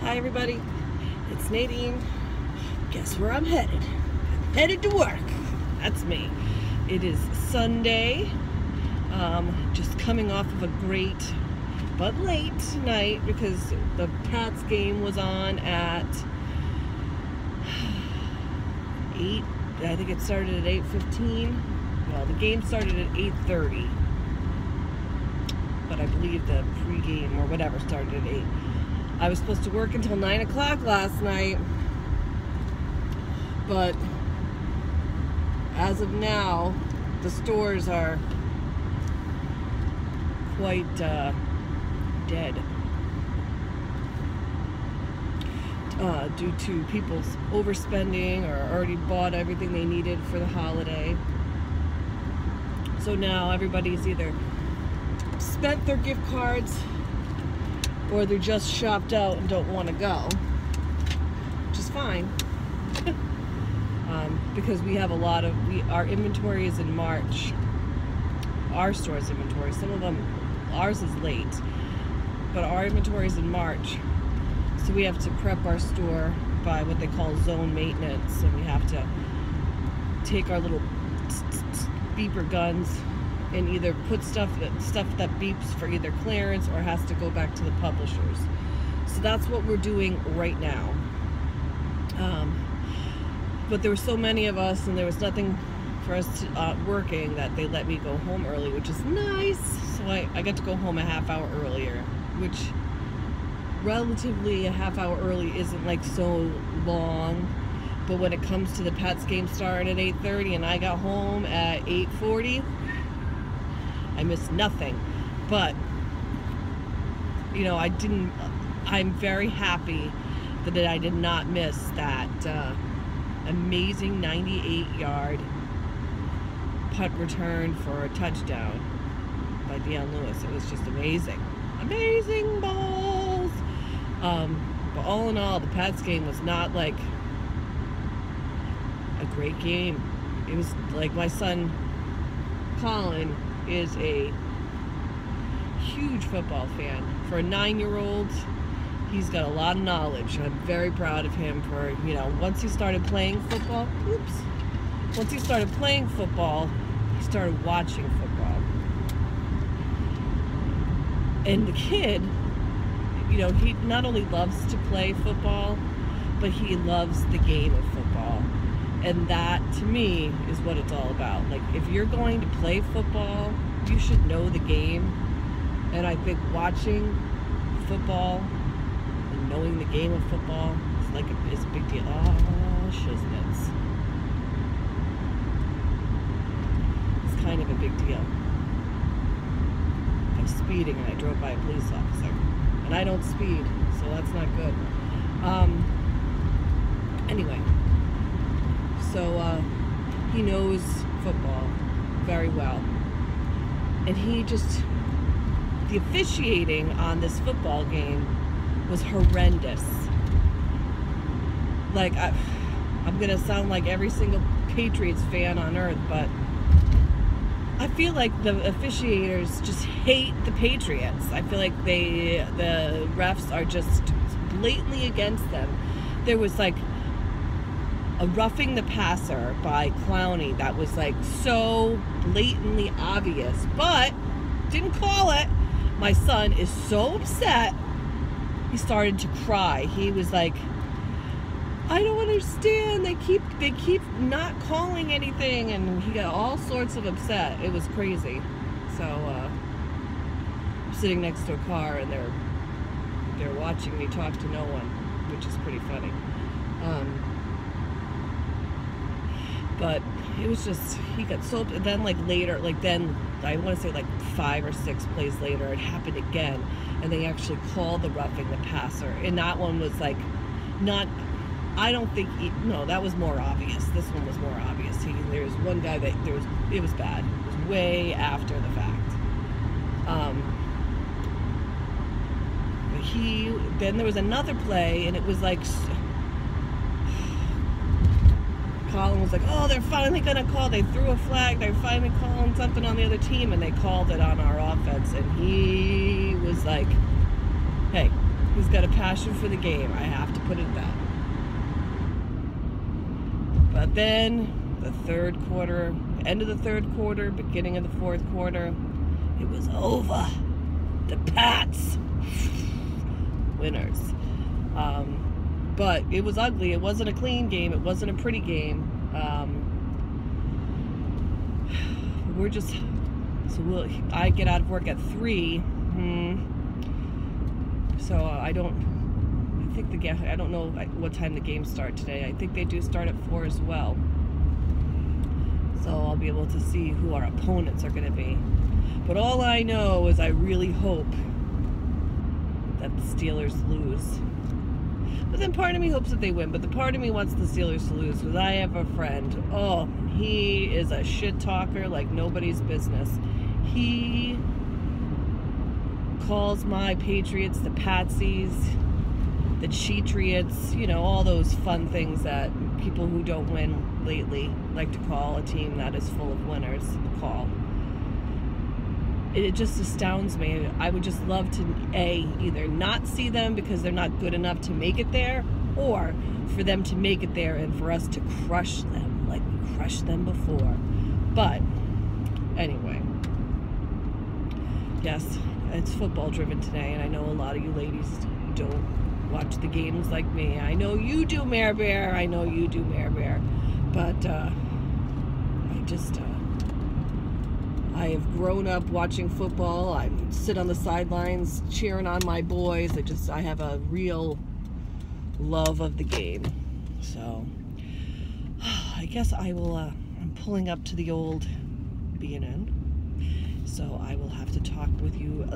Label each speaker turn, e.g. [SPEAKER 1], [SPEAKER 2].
[SPEAKER 1] Hi everybody, it's Nadine. Guess where I'm headed? Headed to work. That's me. It is Sunday. Just coming off of a great but late night because the Pats game was on at 8. I think it started at 8:15. Well, the game started at 8:30. But I believe the pregame or whatever started at 8. I was supposed to work until 9 o'clock last night, but as of now, the stores are quite dead due to people's overspending or already bought everything they needed for the holiday. So now everybody's either spent their gift cards or they're just shopped out and don't want to go, which is fine. Because we have a lot of, our inventory is in March. Our store's inventory, some of them, ours is late, but our inventory is in March. So we have to prep our store by what they call zone maintenance, and we have to take our little beeper guns and either put stuff that beeps for either clearance or has to go back to the publishers. So that's what we're doing right now. But there were so many of us and there was nothing for us to, working, that they let me go home early, which is nice. So I got to go home a half hour earlier, which relatively a half hour early isn't like so long. But when it comes to the Pats game starting at 8:30 and I got home at 8:40, I missed nothing. But you know, I'm very happy that I did not miss that amazing 98-yard punt return for a touchdown by Deion Lewis. It was just amazing. Amazing balls. But all in all, the Pats game was not like a great game. It was like, my son Colin is a huge football fan. For a 9-year-old, he's got a lot of knowledge. I'm very proud of him for, you know, once he started playing football, once he started playing football, he started watching football. And the kid, you know, he not only loves to play football, but he loves the game of football. And that, to me, is what it's all about. Like, if you're going to play football, you should know the game. And I think watching football and knowing the game of football is like is a big deal. Oh, shiznits. It's kind of a big deal. I was speeding and I drove by a police officer. And I don't speed, so that's not good. Anyway. So he knows football very well. And he just, the officiating on this football game was horrendous. Like, I'm gonna sound like every single Patriots fan on earth, but I feel like the officiators just hate the Patriots. I feel like the refs are just blatantly against them. There was like a roughing the passer by Clowney that was like so blatantly obvious, but didn't call it. My son is so upset, he started to cry. He was like, I don't understand, they keep not calling anything, and he got all sorts of upset. It was crazy. So I'm sitting next to a car and they're watching me talk to no one, which is pretty funny. But it was just, he got so, then like later, like then, I want to say like 5 or 6 plays later, it happened again, and they actually called the roughing the passer, and that one was like, not, I don't think, no, that was more obvious. This one was more obvious. There was one guy that, it was bad. It was way after the fact. But then there was another play, and it was like, Colin was like, oh, they're finally going to call. They threw a flag. They're finally calling something on the other team, and they called it on our offense. And he was like, hey, who's got a passion for the game. I have to put it that. But then the third quarter, end of the third quarter, beginning of the fourth quarter, it was over. The Pats, winners. But it was ugly. It wasn't a clean game. It wasn't a pretty game. I get out of work at 3. So I don't know what time the games start today. I think they do start at 4 as well. So I'll be able to see who our opponents are going to be. But all I know is I really hope that the Steelers lose. But then part of me hopes that they win. But the part of me wants the Steelers to lose because I have a friend. Oh, he is a shit talker like nobody's business. He calls my Patriots the Patsies, the Cheatriots, you know, all those fun things that people who don't win lately like to call a team that is full of winners call. It just astounds me. I would just love to, either not see them because they're not good enough to make it there, or for them to make it there and for us to crush them like we crushed them before. But anyway, yes, it's football driven today, and I know a lot of you ladies don't watch the games like me. I know you do, Mare Bear. I know you do, Mare Bear. But I have grown up watching football. I sit on the sidelines cheering on my boys. I have a real love of the game. So I guess I will, I'm pulling up to the old B&N. So I will have to talk with you